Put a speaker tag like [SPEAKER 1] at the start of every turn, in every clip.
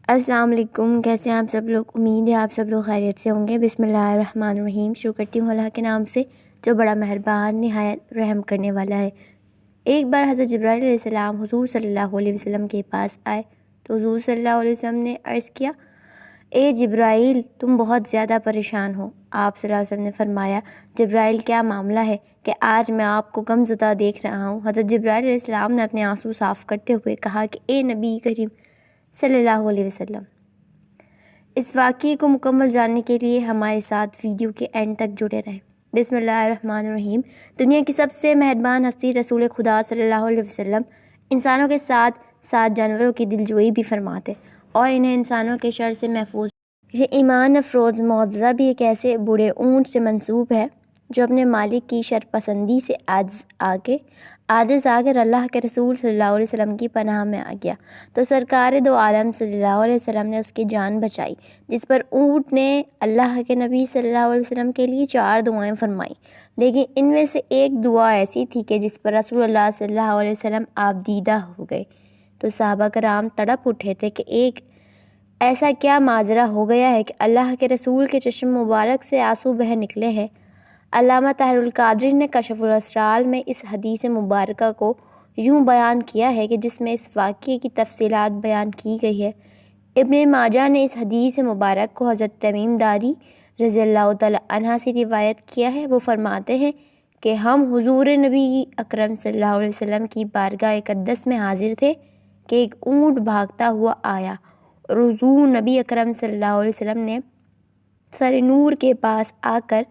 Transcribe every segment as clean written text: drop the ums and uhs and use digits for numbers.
[SPEAKER 1] السلام علیکم، کیسے ہیں آپ سب لوگ؟ امید ہے آپ سب لوگ خیریت سے ہوں گے۔ بسم اللہ الرحمن الرحیم۔ شروع کرتی ہوں اللہ کے نام سے جو بڑا مہربان نہایت رحم کرنے والا ہے۔ ایک بار حضرت جبرائیل علیہ السلام حضور صلی اللہ علیہ وسلم کے پاس آئے تو حضور صلی اللہ علیہ وسلم نے عرض کیا، اے جبرائیل، تم بہت زیادہ پریشان ہو۔ آپ صلی اللہ علیہ وسلم نے فرمایا، جبرائیل کیا معاملہ ہے کہ آج میں آپ کو غمزدہ دیکھ رہا ہوں؟ حضرت جبرائیل علیہ السلام نے اپنے آنسو صاف کرتے ہوئے کہا کہ اے نبی کریم صلی اللہ علیہ وسلم، اس واقعے کو مکمل جاننے کے لیے ہمارے ساتھ ویڈیو کے اینڈ تک جڑے رہیں۔ بسم اللہ الرحمن الرحیم۔ دنیا کی سب سے مہربان ہستی رسول خدا صلی اللہ علیہ وسلم انسانوں کے ساتھ ساتھ جانوروں کی دلجوئی بھی فرماتے اور انہیں انسانوں کے شر سے محفوظ۔ یہ ایمان افروز معجزہ بھی ایک ایسے بوڑھے اونٹ سے منسوب ہے جو اپنے مالک کی شرپسندی سے عاجز آ کر اللہ کے رسول صلی اللہ علیہ وسلم کی پناہ میں آ گیا تو سرکار دو عالم صلی اللہ علیہ وسلم نے اس کی جان بچائی، جس پر اونٹ نے اللہ کے نبی صلی اللہ علیہ وسلم کے لیے 4 دعائیں فرمائیں، لیکن ان میں سے ایک دعا ایسی تھی کہ جس پر رسول اللہ صلی اللہ علیہ وسلم آپ دیدہ ہو گئے تو صحابہ کرام تڑپ اٹھے تھے کہ ایسا کیا ماجرا ہو گیا ہے کہ اللہ کے رسول کے چشم مبارک سے آنسو بہہ نکلے ہیں۔ علامہ طاہر القادری نے کشف الاسرار میں اس حدیث مبارکہ کو یوں بیان کیا ہے کہ جس میں اس واقعے کی تفصیلات بیان کی گئی ہے۔ ابن ماجہ نے اس حدیث مبارک کو حضرت تمیم داری رضی اللہ تعالیٰ عنہ سے روایت کیا ہے۔ وہ فرماتے ہیں کہ ہم حضور نبی اکرم صلی اللہ علیہ وسلم کی بارگاہ اقدس میں حاضر تھے کہ ایک اونٹ بھاگتا ہوا آیا اور حضور نبی اکرم صلی اللہ علیہ وسلم نے سر نور کے پاس آ کر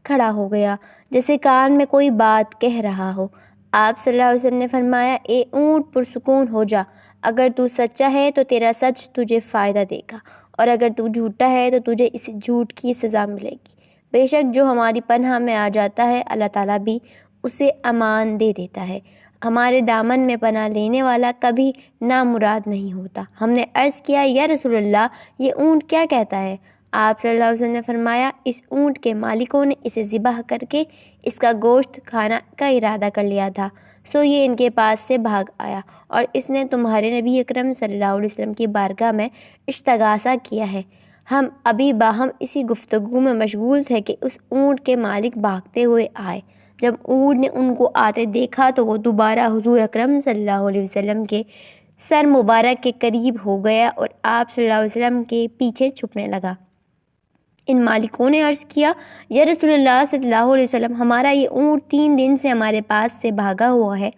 [SPEAKER 1] کھڑا ہو گیا جیسے کان میں کوئی بات کہہ رہا ہو۔ آپ صلی اللہ علیہ وسلم نے فرمایا، اے اونٹ پرسکون ہو جا، اگر تو سچا ہے تو تیرا سچ تجھے فائدہ دے گا اور اگر تو جھوٹا ہے تو تجھے اس جھوٹ کی سزا ملے گی۔ بے شک جو ہماری پناہ میں آ جاتا ہے اللہ تعالیٰ بھی اسے امان دے دیتا ہے۔ ہمارے دامن میں پناہ لینے والا کبھی نامراد نہیں ہوتا۔ ہم نے عرض کیا، یا رسول اللہ، یہ اونٹ کیا کہتا ہے؟ آپ صلی اللہ علیہ وسلم نے فرمایا، اس اونٹ کے مالکوں نے اسے ذبح کر کے اس کا گوشت کھانا کا ارادہ کر لیا تھا، سو یہ ان کے پاس سے بھاگ آیا اور اس نے تمہارے نبی اکرم صلی اللہ علیہ وسلم کی بارگاہ میں استغاثہ کیا ہے۔ ہم ابھی باہم اسی گفتگو میں مشغول تھے کہ اس اونٹ کے مالک بھاگتے ہوئے آئے۔ جب اونٹ نے ان کو آتے دیکھا تو وہ دوبارہ حضور اکرم صلی اللہ علیہ وسلم کے سر مبارک کے قریب ہو گیا اور آپ صلی اللہ علیہ وسلم کے پیچھے چھپنے لگا۔ ان مالکوں نے عرض کیا، یا رسول اللہ صلی اللہ علیہ وسلم، ہمارا یہ اونٹ 3 دن سے ہمارے پاس سے بھاگا ہوا ہے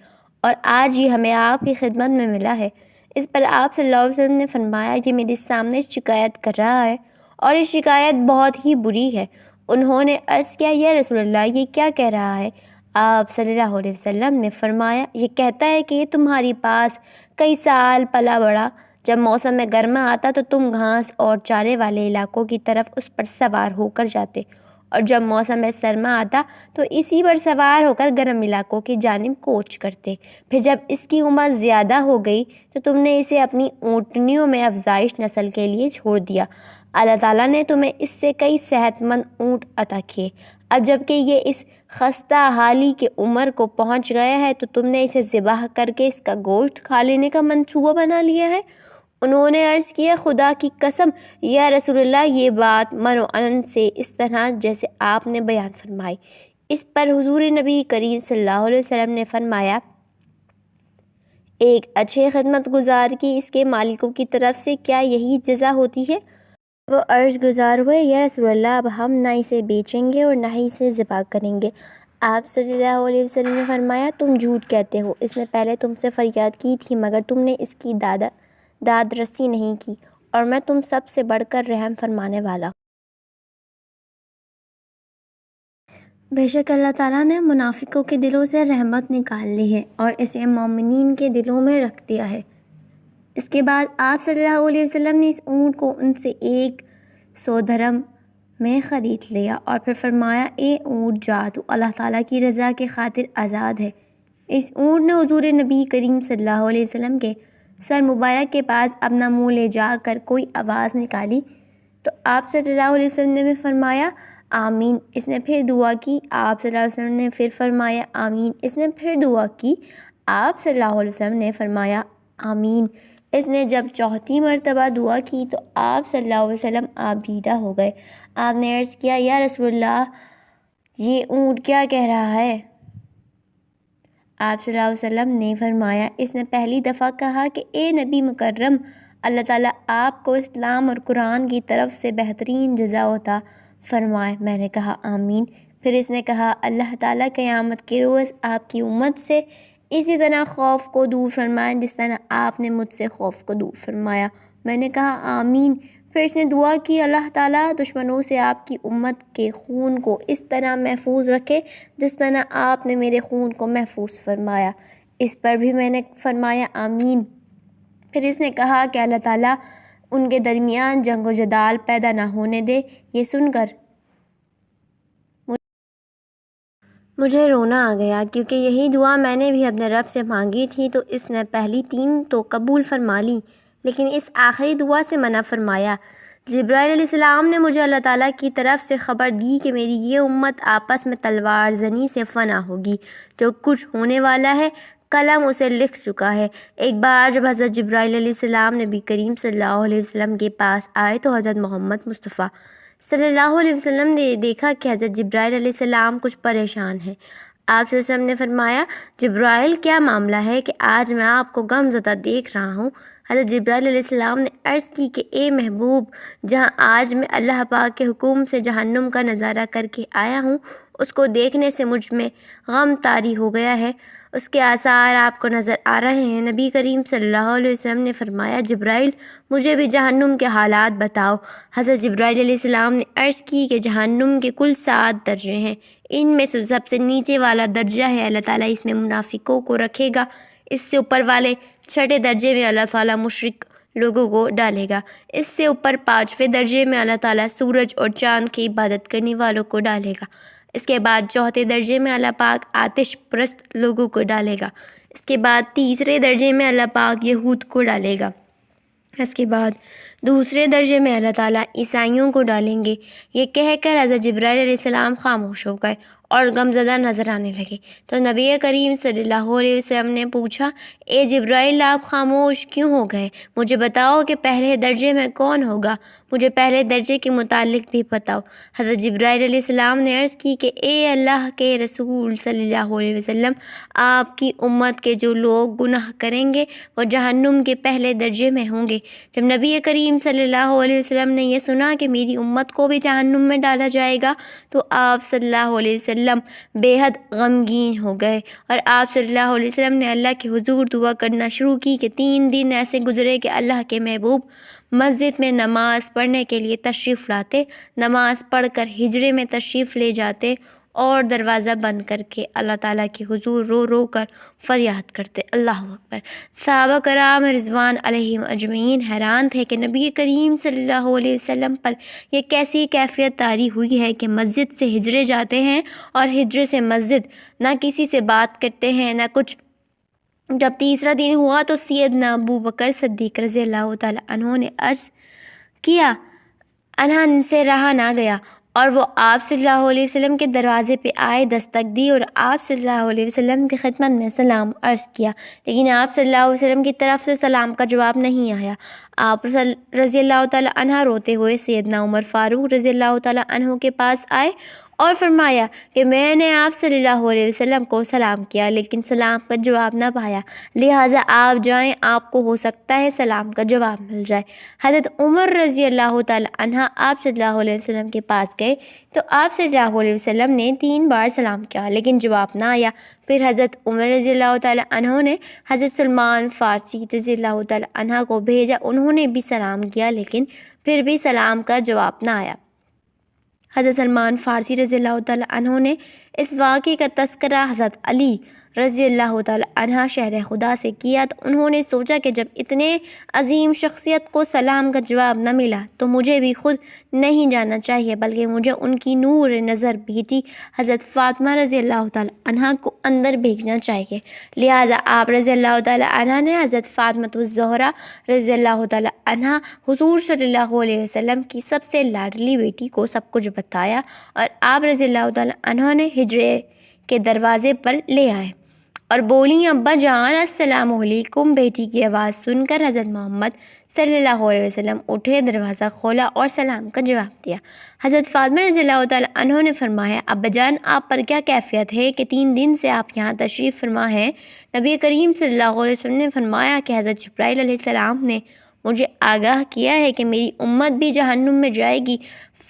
[SPEAKER 1] اور آج یہ ہمیں آپ کی خدمت میں ملا ہے۔ اس پر آپ صلی اللہ علیہ وسلم نے فرمایا، یہ میرے سامنے شکایت کر رہا ہے اور یہ شکایت بہت ہی بری ہے۔ انہوں نے عرض کیا، یا رسول اللہ، یہ کیا کہہ رہا ہے؟ آپ صلی اللہ علیہ وسلم نے فرمایا، یہ کہتا ہے کہ یہ تمہاری پاس کئی سال پلا بڑھا، جب موسم گرما آتا تو تم گھاس اور چارے والے علاقوں کی طرف اس پر سوار ہو کر جاتے اور جب موسم سرما آتا تو اسی پر سوار ہو کر گرم علاقوں کی جانب کوچ کرتے۔ پھر جب اس کی عمر زیادہ ہو گئی تو تم نے اسے اپنی اونٹنیوں میں افزائش نسل کے لیے چھوڑ دیا۔ اللہ تعالیٰ نے تمہیں اس سے کئی صحت مند اونٹ عطا کیے۔ اب جب کہ یہ اس خستہ حالی کی عمر کو پہنچ گیا ہے تو تم نے اسے ذبح کر کے اس کا گوشت کھا لینے کا منصوبہ بنا لیا ہے۔ انہوں نے عرض کیا، خدا کی قسم یا رسول اللہ، یہ بات منوعن سے اس طرح جیسے آپ نے بیان فرمائی۔ اس پر حضور نبی کریم صلی اللہ علیہ وسلم نے فرمایا، ایک اچھے خدمت گزار کی اس کے مالکوں کی طرف سے کیا یہی جزا ہوتی ہے؟ وہ عرض گزار ہوئے، یا رسول اللہ، اب ہم نہ اسے بیچیں گے اور نہ ہی اسے ذبح کریں گے۔ آپ صلی اللہ علیہ وسلم نے فرمایا، تم جھوٹ کہتے ہو، اس نے پہلے تم سے فریاد کی تھی مگر تم نے اس کی داد رسی نہیں کی اور میں تم سب سے بڑھ کر رحم فرمانے والا ہوں۔ بے شک اللہ تعالیٰ نے منافقوں کے دلوں سے رحمت نکال لی ہے اور اسے مومنین کے دلوں میں رکھ دیا ہے۔ اس کے بعد آپ صلی اللہ علیہ وسلم نے اس اونٹ کو ان سے 100 درہم میں خرید لیا اور پھر فرمایا، اے اونٹ، جا، تو اللہ تعالیٰ کی رضا کے خاطر آزاد ہے۔ اس اونٹ نے حضور نبی کریم صلی اللہ علیہ وسلم کے سر مبارک کے پاس اپنا منہ لے جا کر کوئی آواز نکالی تو آپ صلی اللہ علیہ وسلم نے فرمایا، آمین۔ اس نے پھر دعا کی، آپ صلی اللہ علیہ وسلم نے پھر فرمایا، آمین۔ اس نے پھر دعا کی، آپ صلی اللہ علیہ وسلم نے فرمایا، آمین۔ اس نے جب چوتھی مرتبہ دعا کی تو آپ صلی اللہ علیہ وسلم آپ دیدہ ہو گئے۔ آپ نے عرض کیا، یا رسول اللہ، یہ اونٹ کیا کہہ رہا ہے؟ آپ صلی اللہ علیہ وسلم نے فرمایا، اس نے پہلی دفعہ کہا کہ اے نبی مکرم، اللہ تعالیٰ آپ کو اسلام اور قرآن کی طرف سے بہترین جزا عطا فرمائے۔ میں نے کہا آمین۔ پھر اس نے کہا، اللہ تعالیٰ قیامت کے روز آپ کی امت سے اسی طرح خوف کو دور فرمائے جس طرح آپ نے مجھ سے خوف کو دور فرمایا۔ میں نے کہا آمین۔ پھر اس نے دعا کی، اللہ تعالیٰ دشمنوں سے آپ کی امت کے خون کو اس طرح محفوظ رکھے جس طرح آپ نے میرے خون کو محفوظ فرمایا۔ اس پر بھی میں نے فرمایا آمین۔ پھر اس نے کہا کہ اللہ تعالیٰ ان کے درمیان جنگ و جدال پیدا نہ ہونے دے۔ یہ سن کر مجھے رونا آ گیا، کیونکہ یہی دعا میں نے بھی اپنے رب سے مانگی تھی، تو اس نے پہلی 3 تو قبول فرما لی، لیکن اس آخری دعا سے منع فرمایا۔ جبرائیل علیہ السلام نے مجھے اللہ تعالیٰ کی طرف سے خبر دی کہ میری یہ امت آپس میں تلوار زنی سے فنا ہوگی۔ جو کچھ ہونے والا ہے قلم اسے لکھ چکا ہے۔ ایک بار جب حضرت جبرائیل علیہ السلام نبی کریم صلی اللہ علیہ وسلم کے پاس آئے تو حضرت محمد مصطفیٰ صلی اللہ علیہ وسلم نے دیکھا کہ حضرت جبرائیل علیہ السلام کچھ پریشان ہیں۔ آپ صلی اللہ علیہ وسلم نے فرمایا، جبرائیل کیا معاملہ ہے کہ آج میں آپ کو غم زدہ دیکھ رہا ہوں؟ حضرت جبرائیل علیہ السلام نے عرض کی کہ اے محبوب، جہاں آج میں اللہ پاک کے حکم سے جہنم کا نظارہ کر کے آیا ہوں، اس کو دیکھنے سے مجھ میں غم طاری ہو گیا ہے، اس کے آثار آپ کو نظر آ رہے ہیں۔ نبی کریم صلی اللہ علیہ وسلم نے فرمایا، جبرائیل مجھے بھی جہنم کے حالات بتاؤ۔ حضرت جبرائیل علیہ السلام نے عرض کی کہ جہنم کے کل 7 درجے ہیں، ان میں سے سب سے نیچے والا درجہ ہے اللہ تعالیٰ اس میں منافقوں کو رکھے گا، اس سے اوپر والے 6 درجے میں اللہ تعالیٰ مشرک لوگوں کو ڈالے گا، اس سے اوپر 5ویں درجے میں اللہ تعالیٰ سورج اور چاند کی عبادت کرنے والوں کو ڈالے گا، اس کے بعد 4تھے درجے میں اللہ پاک آتش پرست لوگوں کو ڈالے گا، اس کے بعد 3رے درجے میں اللہ پاک یہود کو ڈالے گا، اس کے بعد 2 درجے میں اللہ تعالیٰ عیسائیوں کو ڈالیں گے۔ یہ کہہ کر حضرت جبرائیل علیہ السلام خاموش ہو گئے اور غمزدہ نظر آنے لگے، تو نبی کریم صلی اللہ علیہ وسلم نے پوچھا، اے جبرائیل، آپ خاموش کیوں ہو گئے؟ مجھے بتاؤ کہ پہلے درجے میں کون ہوگا، مجھے پہلے درجے کے متعلق بھی بتاؤ۔ حضرت جبرائیل علیہ السلام نے عرض کی کہ اے اللہ کے رسول صلی اللہ علیہ وسلم، آپ کی امت کے جو لوگ گناہ کریں گے وہ جہنم کے پہلے درجے میں ہوں گے۔ جب نبی کریم صلی اللہ علیہ وسلم نے یہ سنا کہ میری امت کو بھی جہنم میں ڈالا جائے گا تو آپ صلی اللہ علیہ وسلم بے حد غمگین ہو گئے، اور آپ صلی اللہ علیہ وسلم نے اللہ کے حضور دعا کرنا شروع کی کہ 3 دن ایسے گزرے کہ اللہ کے محبوب مسجد میں نماز پڑھنے کے لیے تشریف لاتے، نماز پڑھ کر حجرے میں تشریف لے جاتے اور دروازہ بند کر کے اللہ تعالیٰ کے حضور رو رو کر فریاد کرتے، اللہ اکبر۔ صحابہ کرام رضوان علیہم اجمعین حیران تھے کہ نبی کریم صلی اللہ علیہ وسلم پر یہ کیسی کیفیت طاری ہوئی ہے کہ مسجد سے حجرے جاتے ہیں اور حجرے سے مسجد، نہ کسی سے بات کرتے ہیں نہ کچھ۔ جب 3را دن ہوا تو سیدنا ابو بکر صدیق رضی اللہ تعالیٰ عنہ نے عرض کیا، انہا ان سے رہا نہ گیا اور وہ آپ صلی اللہ علیہ وسلم کے دروازے پہ آئے، دستک دی اور آپ صلی اللہ علیہ وسلم کی خدمت میں سلام عرض کیا، لیکن آپ صلی اللہ علیہ وسلم کی طرف سے سلام کا جواب نہیں آیا۔ آپ رضی اللہ تعالیٰ عنہ روتے ہوئے سیدنا عمر فاروق رضی اللہ تعالیٰ عنہ کے پاس آئے اور فرمایا کہ میں نے آپ صلی اللہ علیہ وسلم کو سلام کیا لیکن سلام کا جواب نہ پایا، لہٰذا آپ جائیں، آپ کو ہو سکتا ہے سلام کا جواب مل جائے۔ حضرت عمر رضی اللہ تعالیٰ عنہ آپ صلی اللہ علیہ وسلم کے پاس گئے تو آپ صلی اللہ علیہ وسلم نے 3 بار سلام کیا لیکن جواب نہ آیا۔ پھر حضرت عمر رضی اللہ تعالیٰ عنہ نے حضرت سلمان فارسی رضی اللہ تعالیٰ عنہ کو بھیجا، انہوں نے بھی سلام کیا لیکن پھر بھی سلام کا جواب نہ آیا۔ حضرت سلمان فارسی رضی اللہ تعالیٰ عنہ نے اس واقعے کا تذکرہ حضرت علی رضی اللہ تعالیٰ عنہ شہر خدا سے کیا تو انہوں نے سوچا کہ جب اتنے عظیم شخصیت کو سلام کا جواب نہ ملا تو مجھے بھی خود نہیں جانا چاہیے بلکہ مجھے ان کی نور نظر بیٹی حضرت فاطمہ رضی اللہ تعالیٰ عنہ کو اندر بھیجنا چاہیے، لہٰذا آپ رضی اللہ تعالیٰ عنہ نے حضرت فاطمہ الزہرا رضی اللہ تعالیٰ عنہ حضور صلی اللہ علیہ وسلم کی سب سے لاڈلی بیٹی کو سب کچھ بتایا اور آپ رضی اللہ تعالیٰ عنہ نے حجرے کے دروازے پر لے آئے۔ اور بولی ابا جان السلام علیکم۔ بیٹی کی آواز سن کر حضرت محمد صلی اللہ علیہ وسلم اٹھے، دروازہ کھولا اور سلام کا جواب دیا۔ حضرت فاطمہ رضی اللہ تعالیٰ عنہ نے فرمایا ابا جان آپ پر کیا کیفیت ہے کہ 3 دن سے آپ یہاں تشریف فرما ہیں؟ نبی کریم صلی اللہ علیہ وسلم نے فرمایا کہ حضرت جبرائیل علیہ السلام نے مجھے آگاہ کیا ہے کہ میری امت بھی جہنم میں جائے گی۔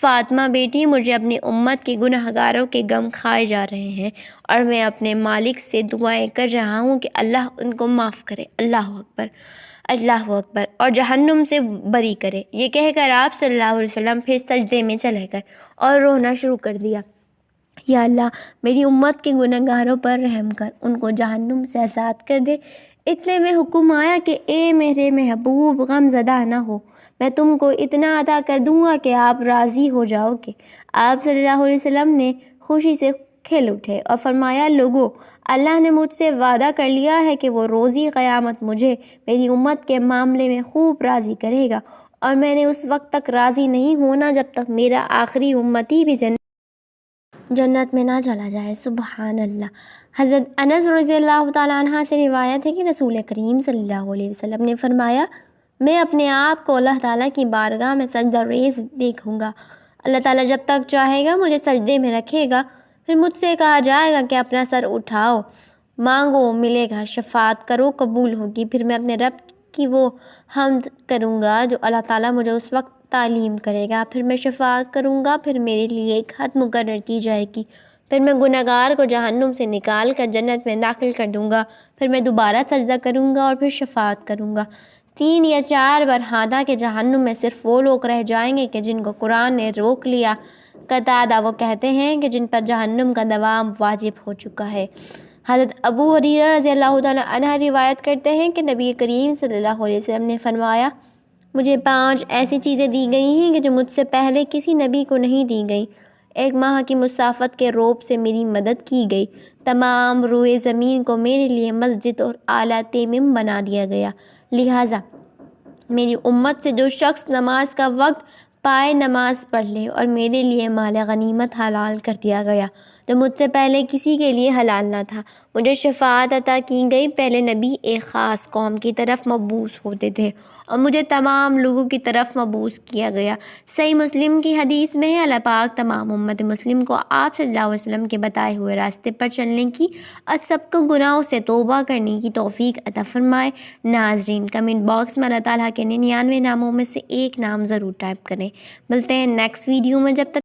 [SPEAKER 1] فاطمہ بیٹی، مجھے اپنی امت کے گناہ گاروں کے غم کھائے جا رہے ہیں اور میں اپنے مالک سے دعائیں کر رہا ہوں کہ اللہ ان کو معاف کرے۔ اللہ اکبر، اللہ اکبر، اور جہنم سے بری کرے۔ یہ کہہ کر آپ صلی اللہ علیہ وسلم پھر سجدے میں چلے گئے اور رونا شروع کر دیا۔ یا اللہ میری امت کے گناہ گاروں پر رحم کر، ان کو جہنم سے آزاد کر دے۔ اتنے میں حکم آیا کہ اے میرے محبوب غم زدہ نہ ہو، میں تم کو اتنا عطا کر دوں گا کہ آپ راضی ہو جاؤ گے۔ آپ صلی اللہ علیہ وسلم نے خوشی سے کھل اٹھے اور فرمایا لوگو، اللہ نے مجھ سے وعدہ کر لیا ہے کہ وہ روزی قیامت مجھے میری امت کے معاملے میں خوب راضی کرے گا، اور میں نے اس وقت تک راضی نہیں ہونا جب تک میرا آخری امتی بھی جنت میں نہ چلا جائے۔ سبحان اللہ۔ حضرت انس رضی اللہ تعالیٰ عنہ سے روایت ہے کہ رسول کریم صلی اللہ علیہ وسلم نے فرمایا میں اپنے آپ کو اللہ تعالیٰ کی بارگاہ میں سجدہ ریز دیکھوں گا۔ اللہ تعالیٰ جب تک چاہے گا مجھے سجدے میں رکھے گا، پھر مجھ سے کہا جائے گا کہ اپنا سر اٹھاؤ، مانگو ملے گا، شفاعت کرو قبول ہوگی۔ پھر میں اپنے رب کی وہ حمد کروں گا جو اللہ تعالیٰ مجھے اس وقت تعلیم کرے گا، پھر میں شفاعت کروں گا، پھر میرے لیے ایک حد مقرر کی جائے گی، پھر میں گنہگار کو جہنم سے نکال کر جنت میں داخل کر دوں گا، پھر میں دوبارہ سجدہ کروں گا اور پھر شفاعت کروں گا۔ 3 یا 4 بار ہادا کہ جہنم میں صرف وہ لوگ رہ جائیں گے کہ جن کو قرآن نے روک لیا۔ قتادہ وہ کہتے ہیں کہ جن پر جہنم کا دوام واجب ہو چکا ہے۔ حضرت ابو ہریرہ رضی اللہ تعالیٰ عنہ روایت کرتے ہیں کہ نبی کریم صلی اللہ علیہ وسلم نے فرمایا مجھے 5 ایسی چیزیں دی گئی ہیں کہ جو مجھ سے پہلے کسی نبی کو نہیں دی گئی۔ 1 ماہ کی مسافت کے روب سے میری مدد کی گئی، تمام روئے زمین کو میرے لیے مسجد اور اعلیٰ تیمم بنا دیا گیا، لہٰذا میری امت سے جو شخص نماز کا وقت پائے نماز پڑھ لے، اور میرے لیے مال غنیمت حلال کر دیا گیا جو مجھ سے پہلے کسی کے لیے حلال نہ تھا۔ مجھے شفاعت عطا کی گئی، پہلے نبی ایک خاص قوم کی طرف مبعوث ہوتے تھے اور مجھے تمام لوگوں کی طرف مبعوث کیا گیا۔ صحیح مسلم کی حدیث میں ہے اللہ پاک تمام امت مسلم کو آپ صلی اللہ علیہ وسلم کے بتائے ہوئے راستے پر چلنے کی اور سب کو گناہوں سے توبہ کرنے کی توفیق عطا فرمائے۔ ناظرین کمنٹ باکس میں اللہ تعالیٰ کے 99 ناموں میں سے ایک نام ضرور ٹائپ کریں۔ ملتے ہیں نیکسٹ ویڈیو میں، جب تک